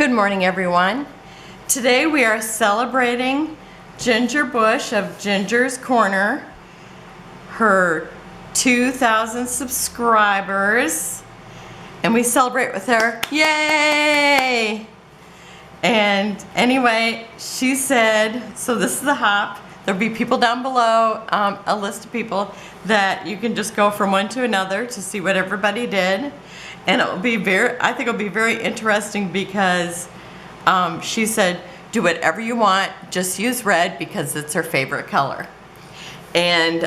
Good morning, everyone. Today we are celebrating Ginger Bush of Ginger's Corner, her 2,000 subscribers, and we celebrate with her. Yay! And anyway, she said, so this is the hop. There'll be people down below, a list of people that you can just go from one to another to see what everybody did. And it will be I think it'll be very interesting because she said, do whatever you want, just use red because it's her favorite color. And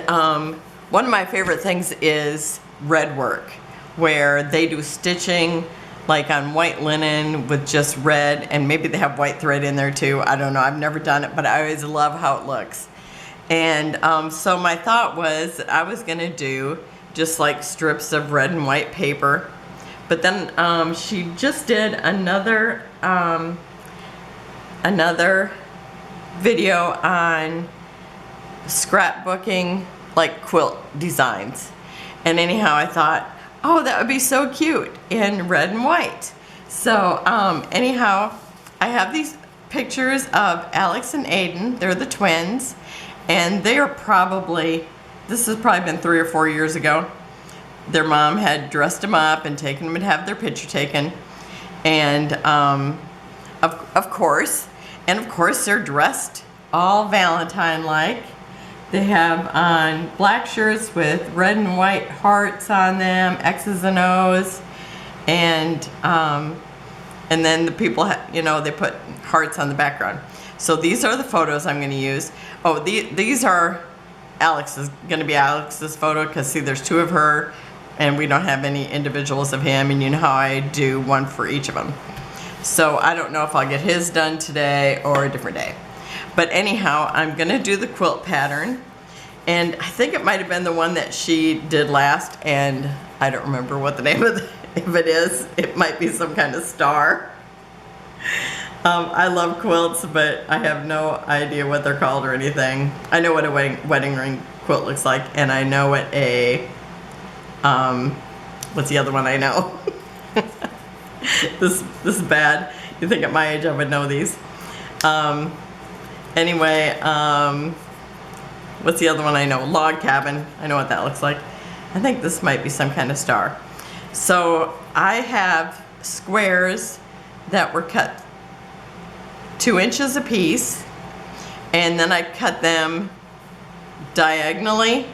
one of my favorite things is red work, where they do stitching like on white linen with just red, and maybe they have white thread in there too. I don't know, I've never done it, but I always love how it looks. And so my thought was that I was gonna do just like strips of red and white paper. But then she just did another video on scrapbooking, like quilt designs. And anyhow, I thought, oh, that would be so cute in red and white. So anyhow, I have these pictures of Alex and Aiden. They're the twins, and they are probably, this has probably been 3 or 4 years ago. Their mom had dressed them up and taken them to have their picture taken. And of course they're dressed all Valentine-like. They have on black shirts with red and white hearts on them, X's and O's, and then the people, they put hearts on the background. So these are the photos I'm going to use. Oh, these are going to be Alex's photo, because see, there's 2 of her, and we don't have any individuals of him, and you know how I do one for each of them. So I don't know if I'll get his done today or a different day. But anyhow, I'm gonna do the quilt pattern, and I think it might have been the one that she did last, and I don't remember what the name of if it is. It might be some kind of star. I love quilts, but I have no idea what they're called or anything. I know what a wedding ring quilt looks like, and I know what a what's the other one I know? This is bad. You think at my age I would know these. Anyway, what's the other one I know? Log cabin. I know what that looks like. I think this might be some kind of star. So I have squares that were cut 2 inches a piece, and then I cut them diagonally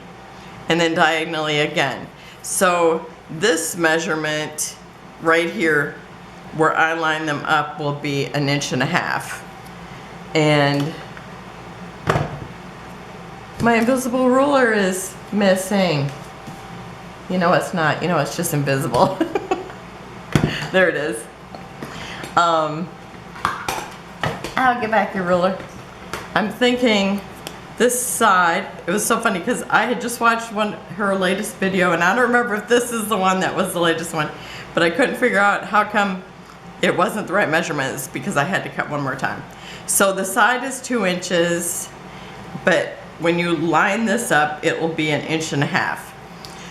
and then diagonally again. So this measurement right here where I line them up will be 1.5 inches. And my invisible ruler is missing. You know it's not, it's just invisible. There it is. I'll get back your ruler. I'm thinking this side, it was so funny because I had just watched her latest video, and I don't remember if this is the one that was the latest one, but I couldn't figure out how come it wasn't the right measurements, because I had to cut one more time. So the side is 2 inches, but when you line this up, it will be 1.5 inches.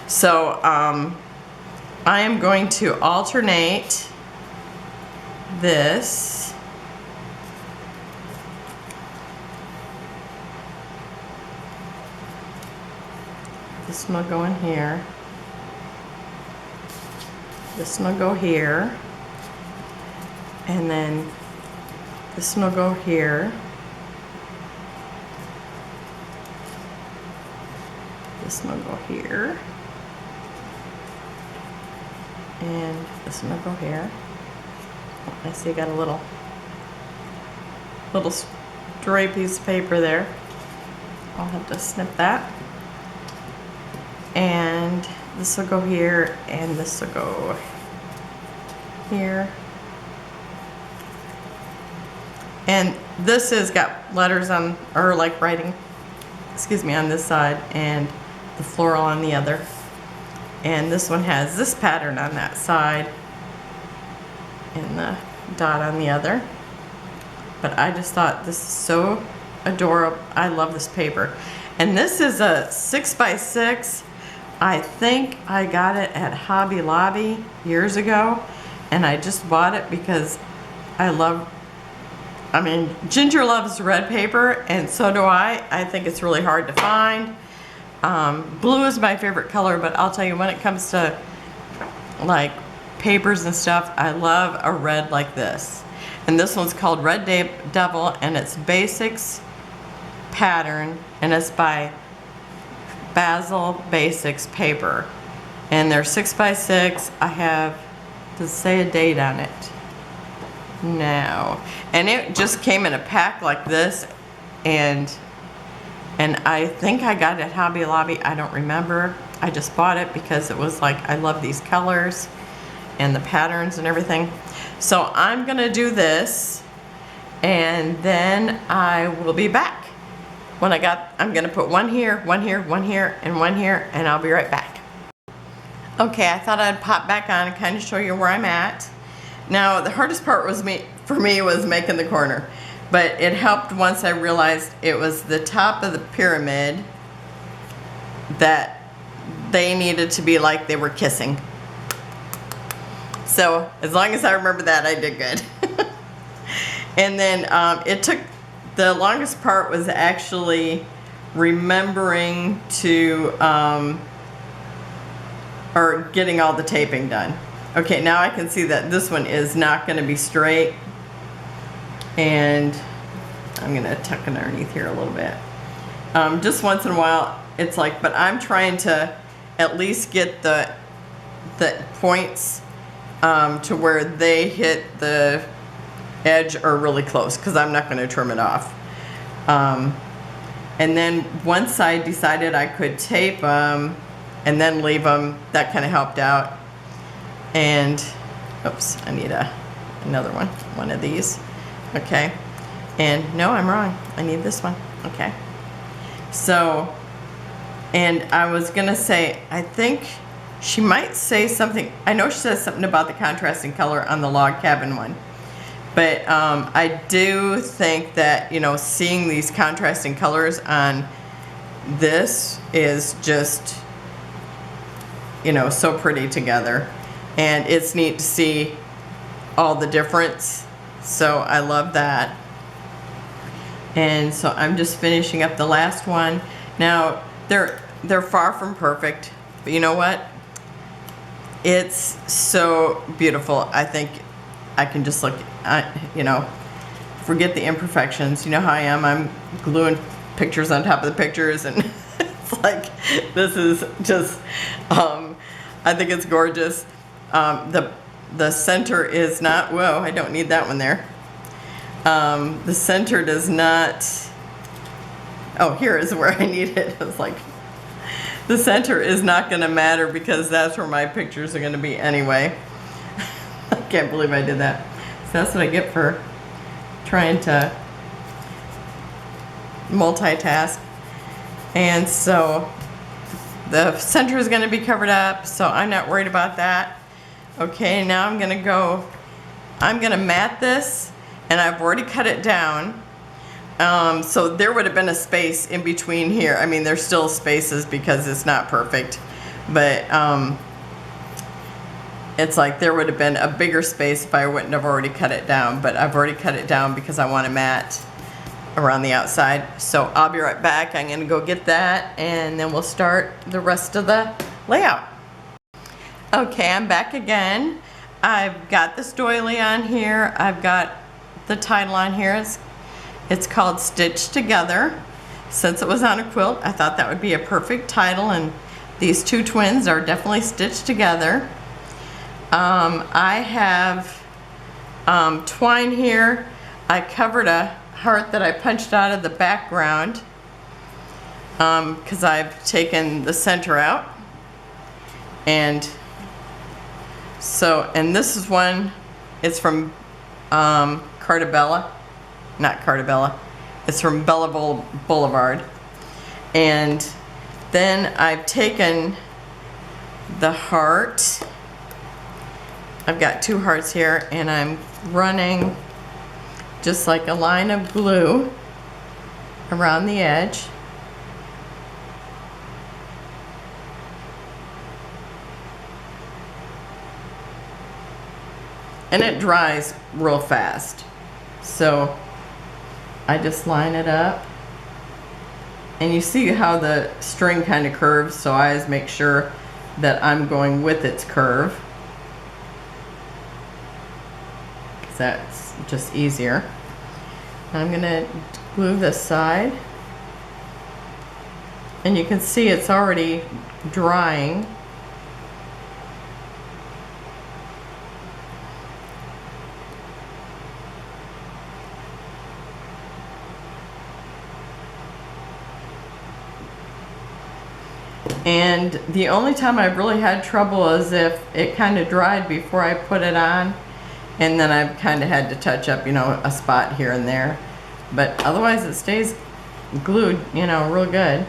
So I am going to alternate this. This one will go in here. This one will go here. And then this one will go here. This one will go here. And this one will go here. Oh, I see I got a little stray piece of paper there. I'll have to snip that. And this will go here, and this will go here. And this has got letters on, or like writing, on this side, and the floral on the other. And this one has this pattern on that side, and the dot on the other. But I just thought this is so adorable. I love this paper. And this is a 6x6. I think I got it at Hobby Lobby years ago, and I just bought it because I mean, Ginger loves red paper, and so do I. I think it's really hard to find. Blue is my favorite color, but I'll tell you, when it comes to like papers and stuff, I love a red like this. And this one's called Red Devil, and it's Basics Pattern, and it's by Bazzill Basics Paper. And they're 6x6. I have, does it say a date on it? No. And it just came in a pack like this, and I think I got it at Hobby Lobby. I don't remember. I just bought it because it was like, I love these colors and the patterns and everything. So I'm gonna do this, and then I will be back. I'm gonna put one here, one here, one here, and one here, and I'll be right back. Okay, I thought I'd pop back on and kind of show you where I'm at. Now, the hardest part for me was making the corner, but it helped once I realized it was the top of the pyramid that they needed to be like they were kissing. So as long as I remember that, I did good. And then it took, the longest part was actually remembering to, or getting all the taping done. Okay, now I can see that this one is not going to be straight, and I'm going to tuck it underneath here a little bit. Just once in a while, it's like, but I'm trying to at least get the points to where they hit the edge or really close, because I'm not going to trim it off. And then once I decided I could tape them and then leave them, that kind of helped out. And oops, I need another one of these. Okay, and no, I'm wrong, I need this one. Okay, so, and I was gonna say, I think she might say something, I know she says something about the contrasting color on the log cabin one, but I do think that, you know, seeing these contrasting colors on this is just, you know, so pretty together. And it's neat to see all the difference. So I love that. And so I'm just finishing up the last one. Now, they're far from perfect, but you know what? It's so beautiful. I think I can just look at, you know, forget the imperfections. You know how I am. I'm gluing pictures on top of the pictures, and it's like, this is just, I think it's gorgeous. The center is not, whoa, I don't need that one there. The center does not, oh, here is where I need it. I was like, the center is not going to matter because that's where my pictures are going to be anyway. I can't believe I did that. So that's what I get for trying to multitask. And so the center is going to be covered up, so I'm not worried about that. Okay, now I'm going to mat this, and I've already cut it down. So there would have been a space in between here. I mean, there's still spaces because it's not perfect, but it's like there would have been a bigger space if I wouldn't have already cut it down, but I've already cut it down because I want to mat around the outside. So I'll be right back. I'm going to go get that, and then we'll start the rest of the layout. Okay, I'm back again. I've got this doily on here. I've got the title on here. It's called Stitched Together. Since it was on a quilt, I thought that would be a perfect title, and these two twins are definitely stitched together. I have twine here. I covered a heart that I punched out of the background because I've taken the center out. And so, and this is one, it's from Cartabella, not Cartabella, it's from Bella Blvd. And then I've taken the heart, I've got two hearts here, and I'm running just like a line of glue around the edge. and it dries real fast. So I just line it up, and you see how the string kind of curves, so I always make sure that I'm going with its curve, because that's just easier. I'm gonna glue this side, and you can see it's already drying. And the only time I've really had trouble is if it kind of dried before I put it on, and then I've kind of had to touch up, you know, a spot here and there. But otherwise it stays glued, you know, real good.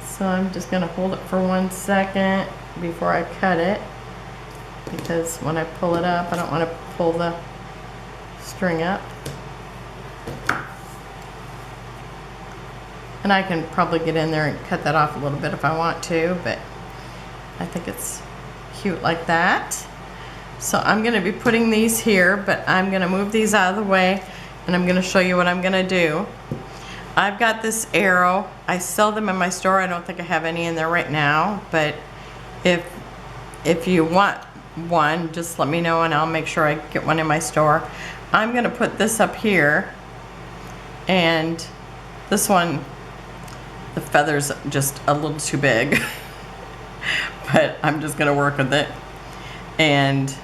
So I'm just gonna hold it for 1 second before I cut it, because when I pull it up, I don't want to pull the string up. And I can probably get in there and cut that off a little bit if I want to, but I think it's cute like that. So I'm going to be putting these here, but I'm going to move these out of the way, and I'm going to show you what I'm going to do. I've got this arrow. I sell them in my store. I don't think I have any in there right now, but if you want one, just let me know and I'll make sure I get one in my store. I'm going to put this up here, and this one, the feather's just a little too big, but I'm just going to work with it. And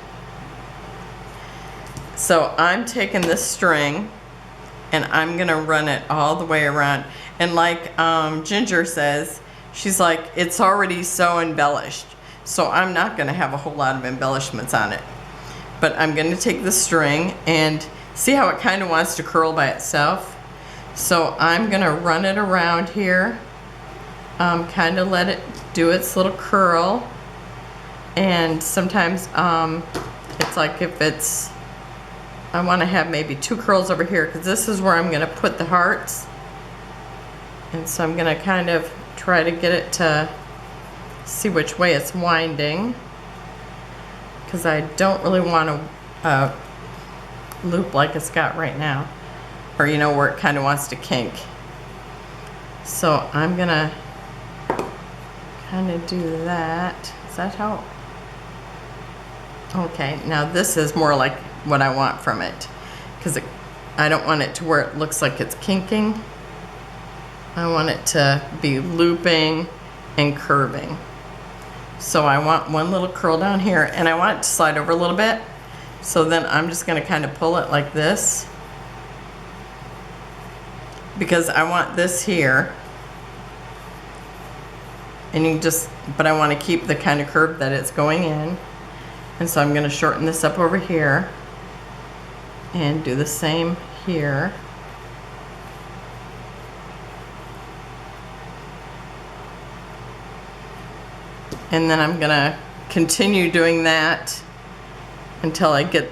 so I'm taking this string and I'm going to run it all the way around. And like Ginger says, she's like, it's already so embellished, so I'm not going to have a whole lot of embellishments on it. But I'm going to take the string and see how it kind of wants to curl by itself. So I'm going to run it around here, kind of let it do its little curl. And sometimes it's like if it's, I want to have maybe 2 curls over here, because this is where I'm going to put the hearts. And so I'm going to kind of try to get it to see which way it's winding, because I don't really want to loop like it's got right now, or you know, where it kind of wants to kink. So I'm going to kind of do that. Is that how? Okay, now this is more like what I want from it, because I don't want it to where it looks like it's kinking. I want it to be looping and curving. So I want one little curl down here, and I want it to slide over a little bit. So then I'm just going to kind of pull it like this, because I want this here. And you just, but I want to keep the kind of curve that it's going in. And so I'm going to shorten this up over here and do the same here. And then I'm going to continue doing that until I get,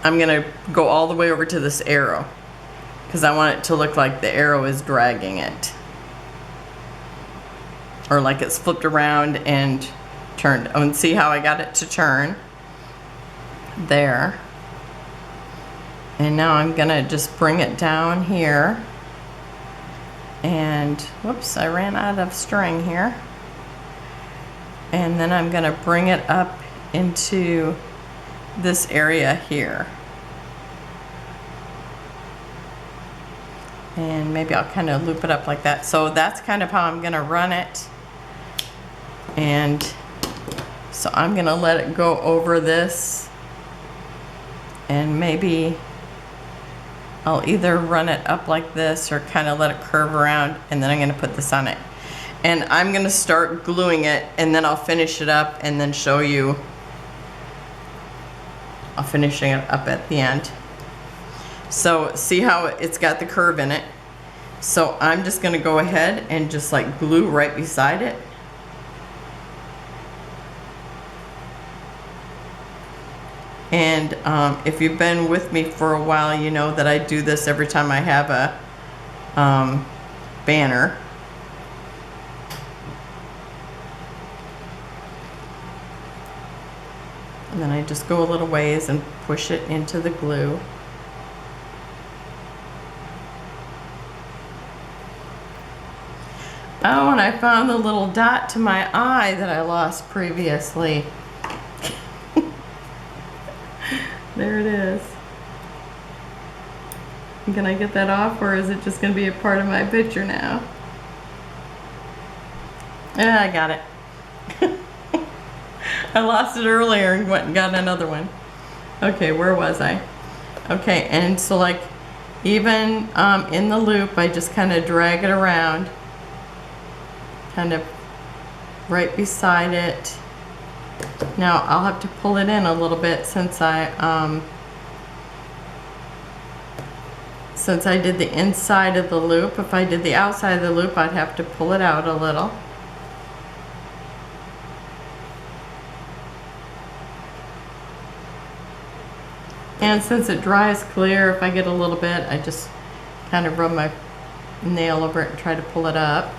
I'm going to go all the way over to this arrow, because I want it to look like the arrow is dragging it, or like it's flipped around and turned. Oh, and see how I got it to turn there. And now I'm gonna just bring it down here, and whoops, I ran out of string here. And then I'm gonna bring it up into this area here, and maybe I'll kind of loop it up like that. So that's kind of how I'm gonna run it. And so I'm gonna let it go over this, and maybe I'll either run it up like this or kind of let it curve around, and then I'm gonna put this on it. And I'm gonna start gluing it, and then I'll finish it up and then show you. I'll finish it up at the end. So see how it's got the curve in it. So I'm just gonna go ahead and just like glue right beside it. And if you've been with me for a while, you know that I do this every time I have a banner. And then I just go a little ways and push it into the glue. Oh, and I found the little dot to my eye that I lost previously. There it is. Can I get that off, or is it just going to be a part of my picture now? Yeah, I got it. I lost it earlier and went and got another one. Okay, where was I? Okay, and so like even in the loop, I just kind of drag it around, kind of right beside it. Now I'll have to pull it in a little bit since I did the inside of the loop. If I did the outside of the loop, I'd have to pull it out a little. And since it dries clear, if I get a little bit, I just kind of rub my nail over it and try to pull it up.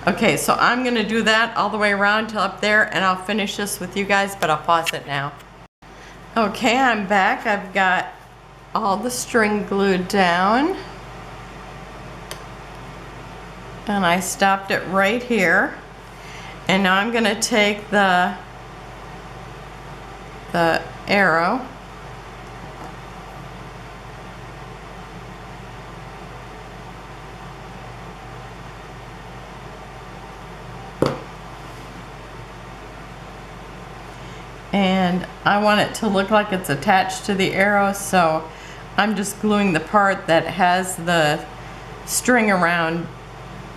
Okay, so I'm gonna do that all the way around till up there, and I'll finish this with you guys, but I'll pause it now. Okay, I'm back. I've got all the string glued down. And I stopped it right here. And now I'm gonna take the arrow and I want it to look like it's attached to the arrow, so I'm just gluing the part that has the string around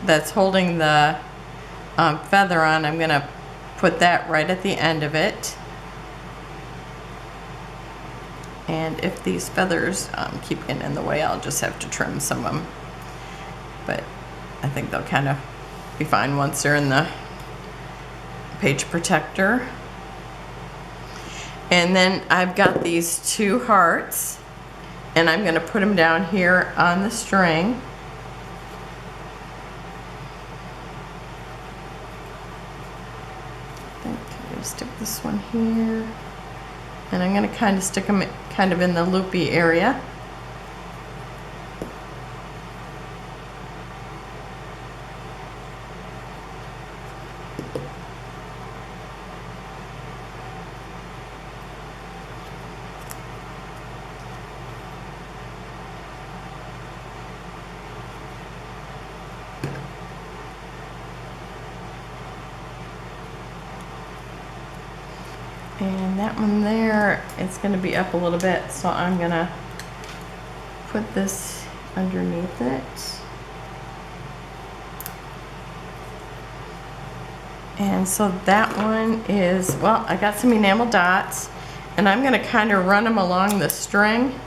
that's holding the feather on. I'm gonna put that right at the end of it. And if these feathers keep getting in the way, I'll just have to trim some of them. But I think they'll kind of be fine once they're in the page protector. And then I've got these two hearts, and I'm going to put them down here on the string. I think I'm going to stick this one here. And I'm going to kind of stick them kind of in the loopy area. And that one there, it's going to be up a little bit, so I'm going to put this underneath it. And so that one is, well, I got some enamel dots, and I'm going to kind of run them along the string,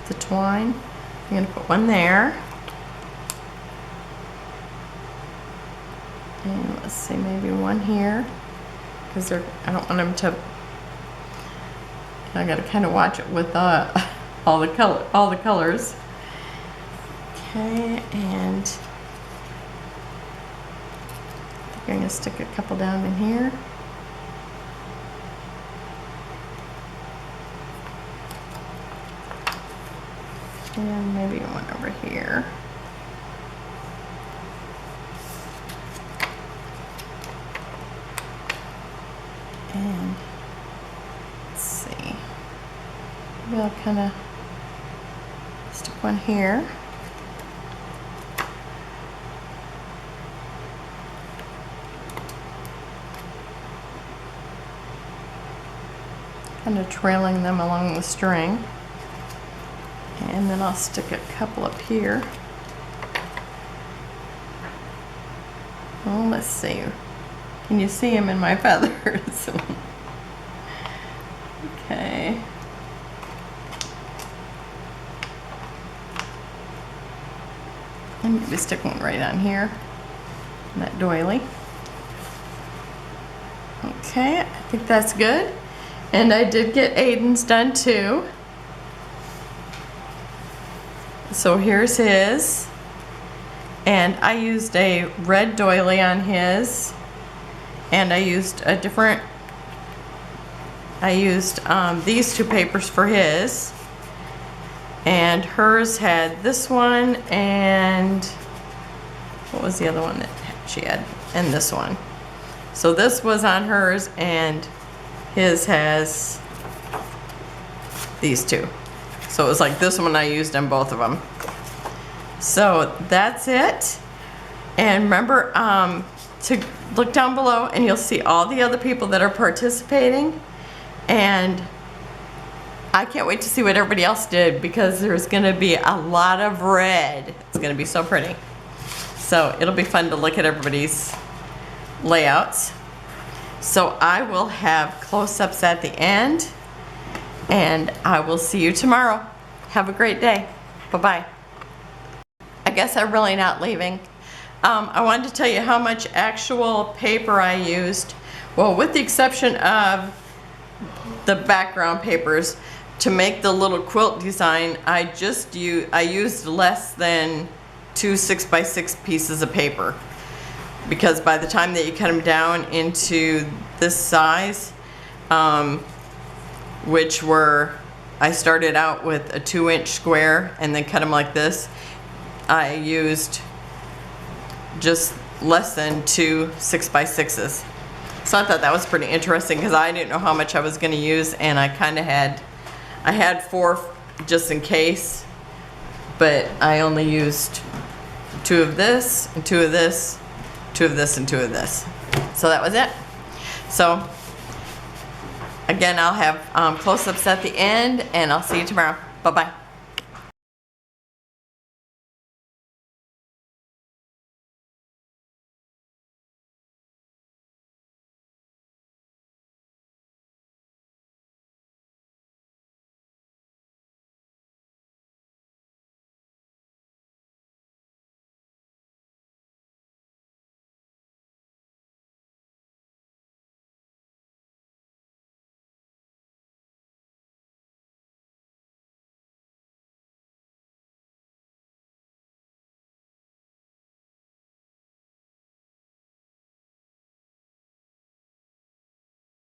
the twine. I'm going to put one there. And let's see, maybe one here. Because I don't want them to, I gotta kind of watch it with all the colors. Okay, and I think I'm gonna stick a couple down in here. And maybe one over here. And let's see, maybe I'll kind of stick one here. Kind of trailing them along the string. And then I'll stick a couple up here. Well, let's see. Can you see them in my feathers? Okay. And maybe stick one right on here, in that doily. Okay, I think that's good. And I did get Aiden's done too. So here's his. And I used a red doily on his. and I used these two papers for his, and hers had this one, and what was the other one that she had? And this one. So this was on hers, and his has these two. So it was like this one I used on both of them. So that's it. And remember to look down below and you'll see all the other people that are participating. And I can't wait to see what everybody else did, because there's gonna be a lot of red. It's gonna be so pretty. So it'll be fun to look at everybody's layouts. So I will have close-ups at the end, and I will see you tomorrow. Have a great day. Bye-bye. I guess I'm really not leaving. I wanted to tell you how much actual paper I used. Well, with the exception of the background papers, to make the little quilt design, I used less than 2 6x6 pieces of paper, because by the time that you cut them down into this size, which were, I started out with a 2-inch square and then cut them like this, I used just less than 2 6x6s. So I thought that was pretty interesting, because I didn't know how much I was going to use, and I kind of had 4 just in case, but I only used 2 of this, and 2 of this, 2 of this, and 2 of this. So that was it. So again, I'll have close-ups at the end, and I'll see you tomorrow. Bye-bye.